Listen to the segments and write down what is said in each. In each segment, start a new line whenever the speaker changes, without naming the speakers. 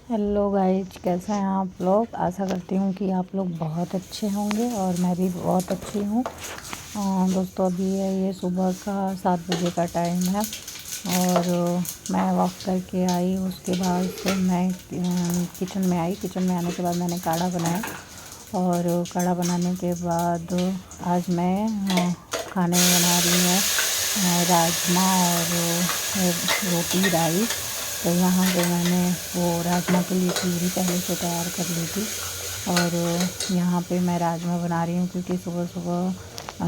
Hello guys, कैसे हैं आप लोग। आशा करती हूँ कि आप लोग बहुत अच्छे होंगे और मैं भी बहुत अच्छी हूँ। दोस्तों, अभी है ये सुबह का 7 बजे का टाइम है और मैं वॉक करके आई। उसके बाद से मैं किचन में आई। किचन में आने के बाद मैंने काढ़ा बनाया और काढ़ा बनाने के बाद आज मैं खाने में बना रही हूँ राजमा और रोटी राइस। तो यहाँ पे मैंने वो राजमा के लिए प्यूरी पहले से तैयार कर ली थी और यहाँ पे मैं राजमा बना रही हूँ क्योंकि सुबह सुबह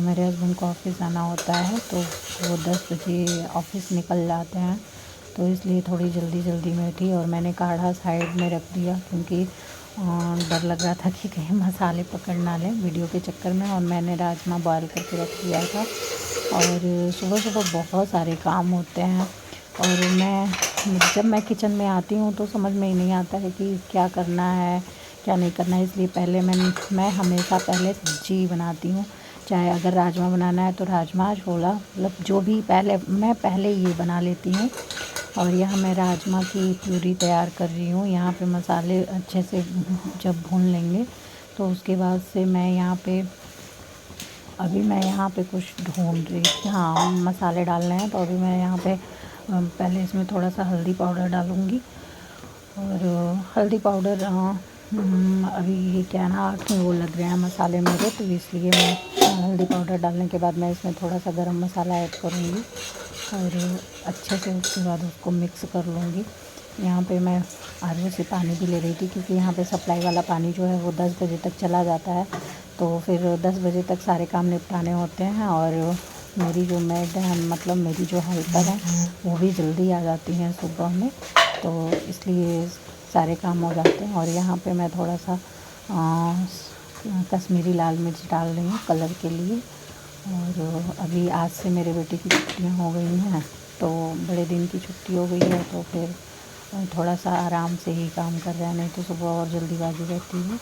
मेरे हस्बैंड को ऑफ़िस जाना होता है, तो वो 10 बजे ऑफ़िस निकल जाते हैं, तो इसलिए थोड़ी जल्दी जल्दी में थी। और मैंने काढ़ा साइड में रख दिया क्योंकि डर लग रहा था कि कहीं मसाले पकड़ ना लें वीडियो के चक्कर में। और मैंने राजमा बॉयल करके रख दिया था। और सुबह सुबह बहुत सारे काम होते हैं और जब मैं किचन में आती हूँ तो समझ में ही नहीं आता है कि क्या करना है क्या नहीं करना है। इसलिए पहले मैं हमेशा पहले सब्ज़ी बनाती हूँ। चाहे अगर राजमा बनाना है तो राजमा छोला मतलब जो भी मैं पहले ये बना लेती हूँ। और यहाँ मैं राजमा की प्यूरी तैयार कर रही हूँ। यहाँ पे मसाले अच्छे से जब भून लेंगे तो उसके बाद से मैं यहाँ पे कुछ ढूंढ रही थी। हाँ, मसाले डालने हैं, तो अभी मैं यहाँ पे पहले इसमें थोड़ा सा हल्दी पाउडर डालूँगी। और हल्दी पाउडर अभी ये क्या ना 8 वो लग रहे हैं मसाले मेरे, तो इसलिए मैं हल्दी पाउडर डालने के बाद मैं इसमें थोड़ा सा गरम मसाला ऐड करूँगी और अच्छे से उसके बाद उसको मिक्स कर लूँगी। यहाँ पे मैं आगे से पानी भी ले रही थी क्योंकि यहाँ पे सप्लाई वाला पानी जो है वो 10 बजे तक चला जाता है, तो फिर 10 बजे तक सारे काम निपटाने होते हैं। और मेरी जो मेड है, मतलब मेरी जो हेल्पर है, वो भी जल्दी आ जाती हैं सुबह में, तो इसलिए सारे काम हो जाते हैं। और यहाँ पे मैं थोड़ा सा कश्मीरी लाल मिर्च डाल रही हूँ कलर के लिए। और अभी आज से मेरे बेटे की छुट्टियाँ हो गई हैं, तो बड़े दिन की छुट्टी हो गई है, तो फिर थोड़ा सा आराम से ही काम कर रहे हैं, नहीं तो सुबह और जल्दीबाजी रहती है।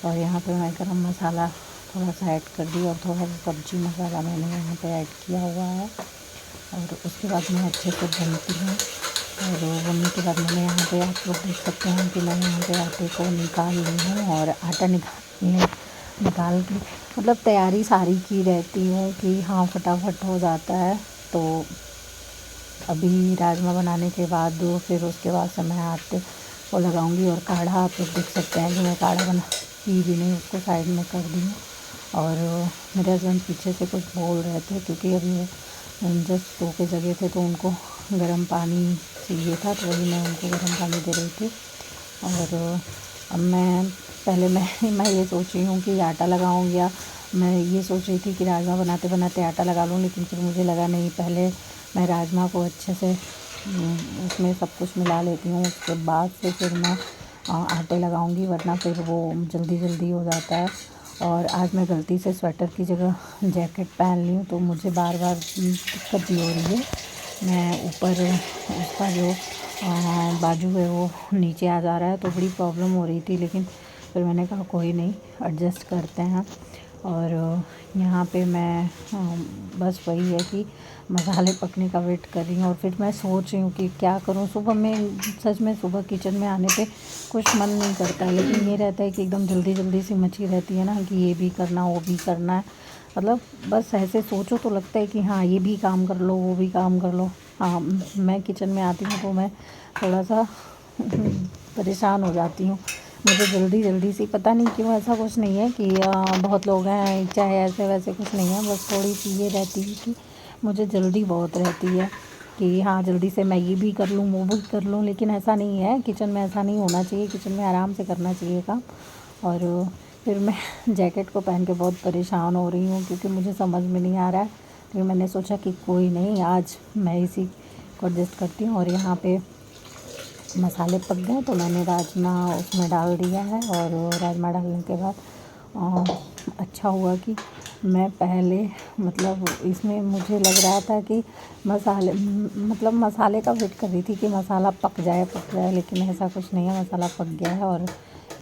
और यहाँ पे मैं गरम मसाला थोड़ा सा ऐड कर दी और थोड़ा सा सब्ज़ी मसाला मैंने यहाँ पे ऐड किया हुआ है। और उसके बाद मैं अच्छे से भूनती हूँ। और भूनने के बाद मैंने यहाँ पे, आप लोग देख सकते हैं कि मैं यहाँ पे आटे को निकाल ली हूँ और आटा निकाल के मतलब तैयारी सारी की रहती हूँ कि हाँ फटाफट हो जाता है। तो अभी राजमा बनाने के बाद फिर उसके बाद से मैं आटे को लगाऊंगी। और काढ़ा आप लोग देख सकते हैं कि मैं काढ़ा बना पी भी नहीं, उसको साइड में कर दी हूँ। और मेरे हस्बैंड पीछे से कुछ बोल रहे थे क्योंकि अभी वो जस्ट सो के जगह थे, तो उनको गर्म पानी चाहिए था, तो वही मैं उनको गर्म पानी दे रही थी। और अब मैं ये सोच रही हूँ कि आटा लगाऊँ, या मैं ये सोच रही थी कि राजमा बनाते बनाते आटा लगा लूँ, लेकिन फिर मुझे लगा नहीं, पहले मैं राजमा को अच्छे से उसमें सब कुछ मिला लेती हूँ, उसके बाद से फिर मैं आटे लगाऊंगी, वरना फिर वो जल्दी जल्दी हो जाता है। और आज मैं गलती से स्वेटर की जगह जैकेट पहन ली हूँ, तो मुझे बार बार दिक्कत भी हो रही है। मैं ऊपर उसका जो बाजू है वो नीचे आ जा रहा है, तो बड़ी प्रॉब्लम हो रही थी, लेकिन फिर मैंने कहा कोई नहीं, एडजस्ट करते हैं। और यहाँ पे मैं बस वही है कि मसाले पकने का वेट कर रही हूँ। और फिर मैं सोच रही हूँ कि क्या करूँ। सुबह में सच में सुबह किचन में आने पे कुछ मन नहीं करता है, लेकिन ये रहता है कि एकदम जल्दी जल्दी सी मची रहती है ना, कि ये भी करना वो भी करना है। मतलब बस ऐसे सोचो तो लगता है कि हाँ ये भी काम कर लो वो भी काम कर लो। हाँ, मैं किचन में आती हूँ तो मैं थोड़ा सा परेशान हो जाती हूँ। मुझे जल्दी जल्दी सी, पता नहीं क्यों, ऐसा कुछ नहीं है कि बहुत लोग हैं चाहे ऐसे वैसे, कुछ नहीं है, बस थोड़ी सी ये रहती है कि मुझे जल्दी बहुत रहती है कि हाँ जल्दी से मैं ये भी कर लूँ वो भी कर लूँ। लेकिन ऐसा नहीं है, किचन में ऐसा नहीं होना चाहिए, किचन में आराम से करना चाहिए काम। और फिर मैं जैकेट को पहन के बहुत परेशान हो रही हूँ क्योंकि मुझे समझ में नहीं आ रहा है। फिर मैंने सोचा कि कोई नहीं, आज मैं इसी को एडजस्ट करती हूँ। और यहाँ पे मसाले पक गए तो मैंने राजमा उसमें डाल दिया है। और राजमा डालने के बाद अच्छा हुआ कि मैं पहले, मतलब इसमें मुझे लग रहा था कि मसाले का वेट कर रही थी कि मसाला पक जाए, लेकिन ऐसा कुछ नहीं है, मसाला पक गया है। और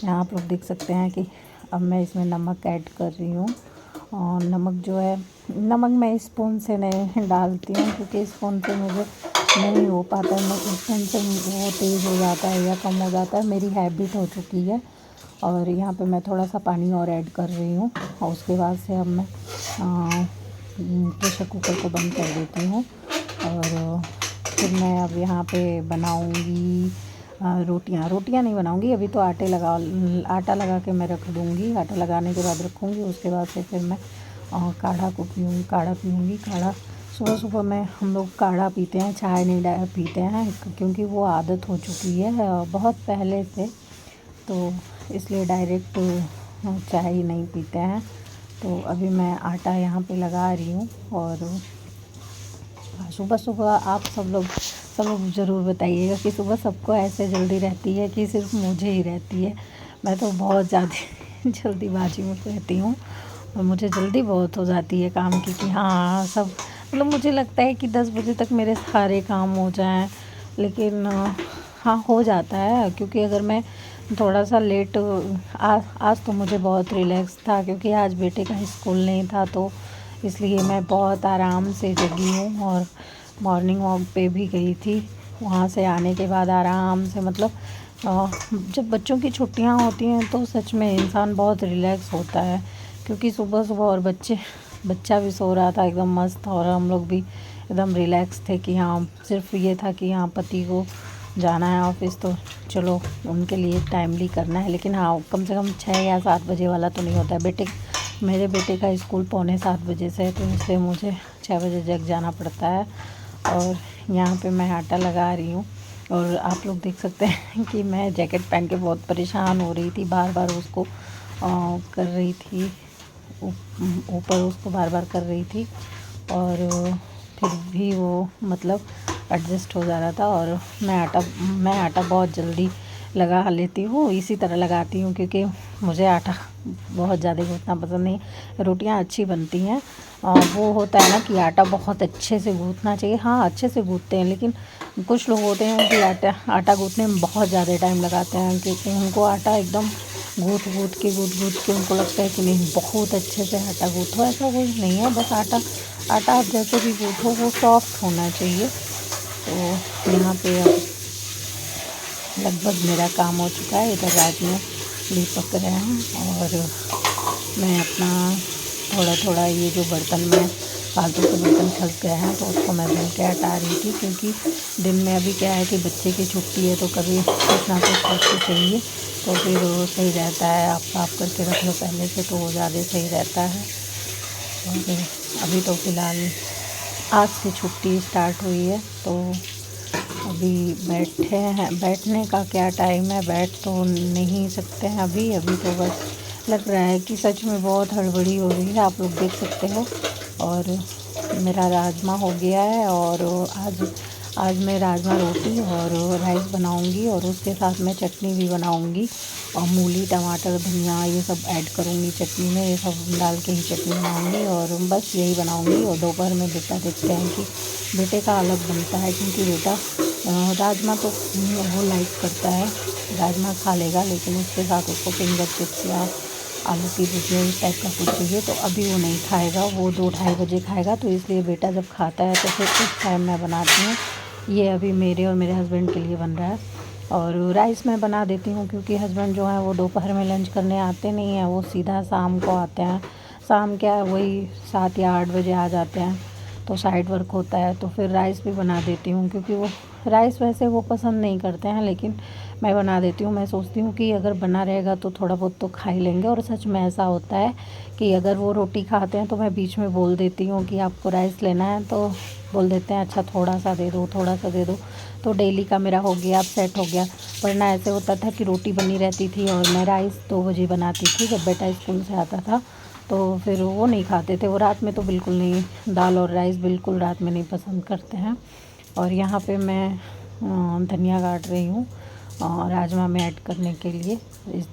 यहाँ आप लोग देख सकते हैं कि अब मैं इसमें नमक ऐड कर रही हूँ। और नमक मैं स्पून से नहीं डालती हूँ क्योंकि स्पून से मुझे नहीं हो पाता है, मैं एकदम से वो तेज़ हो जाता है या कम हो जाता है, मेरी हैबिट हो चुकी है। और यहाँ पे मैं थोड़ा सा पानी और ऐड कर रही हूँ और उसके बाद से अब मैं प्रेशर कुकर को बंद कर देती हूँ। और फिर मैं अब यहाँ पे बनाऊँगी रोटियाँ नहीं बनाऊँगी अभी, तो आटा लगा के मैं रख दूँगी। आटा लगाने के बाद रखूँगी, उसके बाद से फिर मैं काढ़ा पीऊँगी। काढ़ा सुबह में हम लोग काढ़ा पीते हैं, चाय नहीं पीते हैं, क्योंकि वो आदत हो चुकी है बहुत पहले से, तो इसलिए डायरेक्ट चाय ही नहीं पीते हैं। तो अभी मैं आटा यहाँ पे लगा रही हूँ। और सुबह आप सब लोग ज़रूर बताइएगा कि सुबह सबको ऐसे जल्दी रहती है कि सिर्फ मुझे ही रहती है। मैं तो बहुत ज़्यादा जल्दीबाजी में रहती हूँ और मुझे जल्दी बहुत हो जाती है काम की, कि हाँ सब मतलब मुझे लगता है कि 10 बजे तक मेरे सारे काम हो जाएं, लेकिन हाँ हो जाता है। क्योंकि अगर मैं थोड़ा सा लेट आज तो मुझे बहुत रिलैक्स था, क्योंकि आज बेटे का स्कूल नहीं था, तो इसलिए मैं बहुत आराम से जगी हूँ। और मॉर्निंग वॉक पे भी गई थी, वहाँ से आने के बाद आराम से मतलब जब बच्चों की छुट्टियाँ होती हैं तो सच में इंसान बहुत रिलैक्स होता है। क्योंकि सुबह और बच्चा भी सो रहा था एकदम मस्त, और हम लोग भी एकदम रिलैक्स थे कि हाँ सिर्फ ये था कि हाँ पति को जाना है ऑफिस, तो चलो उनके लिए टाइमली करना है। लेकिन हाँ कम से कम 6 या 7 बजे वाला तो नहीं होता है। मेरे बेटे का स्कूल 6:45 बजे से है, तो इसलिए मुझे 6 बजे जग जाना पड़ता है। और यहाँ पे मैं आटा लगा रही हूँ, और आप लोग देख सकते हैं कि मैं जैकेट पहन के बहुत परेशान हो रही थी, बार उसको कर रही थी, ऊपर उसको बार कर रही थी, और फिर भी वो मतलब एडजस्ट हो जा रहा था। और मैं आटा बहुत जल्दी लगा लेती हूँ, इसी तरह लगाती हूँ, क्योंकि मुझे आटा बहुत ज़्यादा गूँथना पसंद नहीं। रोटियाँ अच्छी बनती हैं, वो होता है ना कि आटा बहुत अच्छे से गूँथना चाहिए। हाँ अच्छे से गूँथते हैं, लेकिन कुछ लोग होते हैं कि आटा गूँथने में बहुत ज़्यादा टाइम लगाते हैं, क्योंकि उनको आटा एकदम गूँथ के उनको लगता है कि नहीं बहुत अच्छे से आटा गूँथो। ऐसा कुछ नहीं है, बस आटा आप जैसे भी गूँथो वो सॉफ्ट होना चाहिए। तो यहाँ पे अब लगभग मेरा काम हो चुका है। इधर राजमा भी पक रहे हैं, और मैं अपना थोड़ा ये जो बर्तन में फालतू के बर्तन फंस गए हैं तो उसको मैं धुल के हटा रही थी। क्योंकि दिन में अभी क्या है कि बच्चे की छुट्टी है, तो कभी कुछ ना कुछ करके चाहिए, तो फिर वो सही रहता है। आप साफ करके रख लो पहले से, तो वो ज़्यादा सही रहता है। और अभी तो फ़िलहाल आज से छुट्टी स्टार्ट हुई है, तो अभी बैठने का क्या टाइम है, बैठ तो नहीं सकते हैं अभी तो बस लग रहा है कि सच में बहुत हड़बड़ी हो रही है, आप लोग देख सकते हो। और मेरा राजमा हो गया है, और आज मैं राजमा रोटी और राइस बनाऊंगी, और उसके साथ मैं चटनी भी बनाऊंगी, और मूली टमाटर धनिया ये सब ऐड करूंगी चटनी में, ये सब डाल के ही चटनी बनाऊंगी, और बस यही बनाऊंगी। और दोपहर में बेटा देखते हैं कि बेटे का अलग बनता है, क्योंकि बेटा राजमा तो वो लाइक करता है, राजमा खा लेगा, लेकिन उसके साथ उसको फिंगर चिप्स या आलू की भुजिया इस टाइप का कुछ चाहिए, तो अभी वो नहीं खाएगा, वो 2-2:30 बजे खाएगा। तो इसलिए बेटा जब खाता है तो फिर उस टाइम मैं बनाती हूँ। ये अभी मेरे और मेरे हस्बैंड के लिए बन रहा है। और राइस मैं बना देती हूँ, क्योंकि हस्बैंड जो है वो दोपहर में लंच करने आते नहीं हैं, वो सीधा शाम को आते हैं। शाम क्या वही 7 या 8 बजे आ जाते हैं, तो साइड वर्क होता है, तो फिर राइस भी बना देती हूँ। क्योंकि वो राइस वैसे वो पसंद नहीं करते हैं, लेकिन मैं बना देती हूँ। मैं सोचती हूँ कि अगर बना रहेगा तो थोड़ा बहुत तो खा ही लेंगे। और सच में ऐसा होता है कि अगर वो रोटी खाते हैं तो मैं बीच में बोल देती हूँ कि आपको राइस लेना है, तो बोल देते हैं अच्छा थोड़ा सा दे दो। तो डेली का मेरा हो गया, अब सेट हो गया। वरना ऐसे होता था कि रोटी बनी रहती थी और मैं राइस 2 बजे बनाती थी जब बेटा स्कूल से आता था, तो फिर वो नहीं खाते थे। वो रात में तो बिल्कुल नहीं, दाल और राइस बिल्कुल रात में नहीं पसंद करते हैं। और यहाँ पे मैं धनिया काट रही हूँ राजमा में ऐड करने के लिए।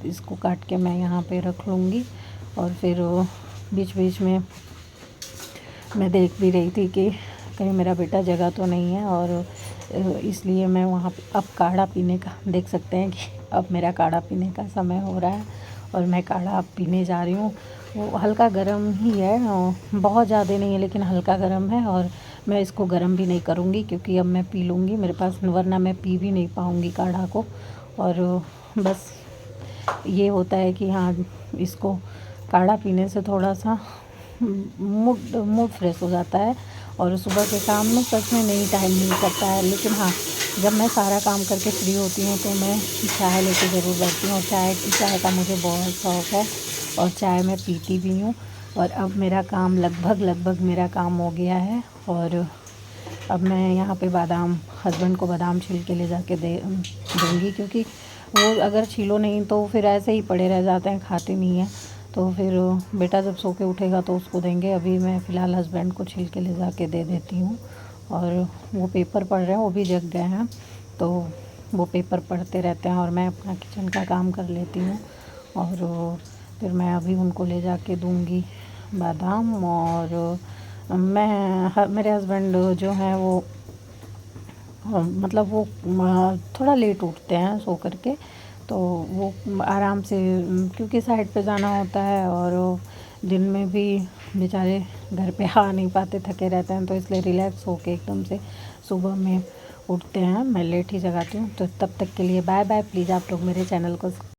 इसको काट के मैं यहाँ पे रख लूँगी। और फिर बीच बीच में मैं देख भी रही थी कि कहीं मेरा बेटा जगह तो नहीं है, और इसलिए मैं वहाँ पे अब काढ़ा पीने का देख सकते हैं कि अब मेरा काढ़ा पीने का समय हो रहा है, और मैं काढ़ा पीने जा रही हूँ। वो हल्का गर्म ही है, बहुत ज़्यादा नहीं है लेकिन हल्का गर्म है। और मैं इसको गर्म भी नहीं करूँगी क्योंकि अब मैं पी लूँगी, मेरे पास वरना मैं पी भी नहीं पाऊँगी काढ़ा को। और बस ये होता है कि हाँ, इसको काढ़ा पीने से थोड़ा सा मूड मूड फ्रेश हो जाता है। और सुबह के काम में सच में नहीं टाइम मिल सकता है, लेकिन हाँ, जब मैं सारा काम करके फ्री होती हूँ तो मैं चाय लेके ज़रूर बैठती हूँ। और चाय का मुझे बहुत शौक़ है और चाय मैं पीती भी हूँ। और अब मेरा काम लगभग मेरा काम हो गया है। और अब मैं यहाँ पे बादाम, हस्बैंड को बादाम छील के ले जाके दूँगी, क्योंकि वो अगर छीलो नहीं तो फिर ऐसे ही पड़े रह जाते हैं, खाते नहीं हैं। तो फिर बेटा जब सो के उठेगा तो उसको देंगे। अभी मैं फ़िलहाल हस्बैंड को छील के ले जाके दे देती हूँ। और वो पेपर पढ़ रहे हैं, वो भी जग गए हैं, तो वो पेपर पढ़ते रहते हैं और मैं अपना किचन का काम कर लेती हूँ। और फिर मैं अभी उनको ले जाके दूँगी बादाम। और मेरे हस्बैंड जो हैं वो मतलब वो थोड़ा लेट उठते हैं सो कर के, तो वो आराम से, क्योंकि साइड पे जाना होता है और दिन में भी बेचारे घर पे आ नहीं पाते, थके रहते हैं, तो इसलिए रिलैक्स होके एकदम से सुबह में उठते हैं। मैं लेट ही जगाती हूँ। तो तब तक के लिए बाय बाय। प्लीज़ आप लोग मेरे चैनल को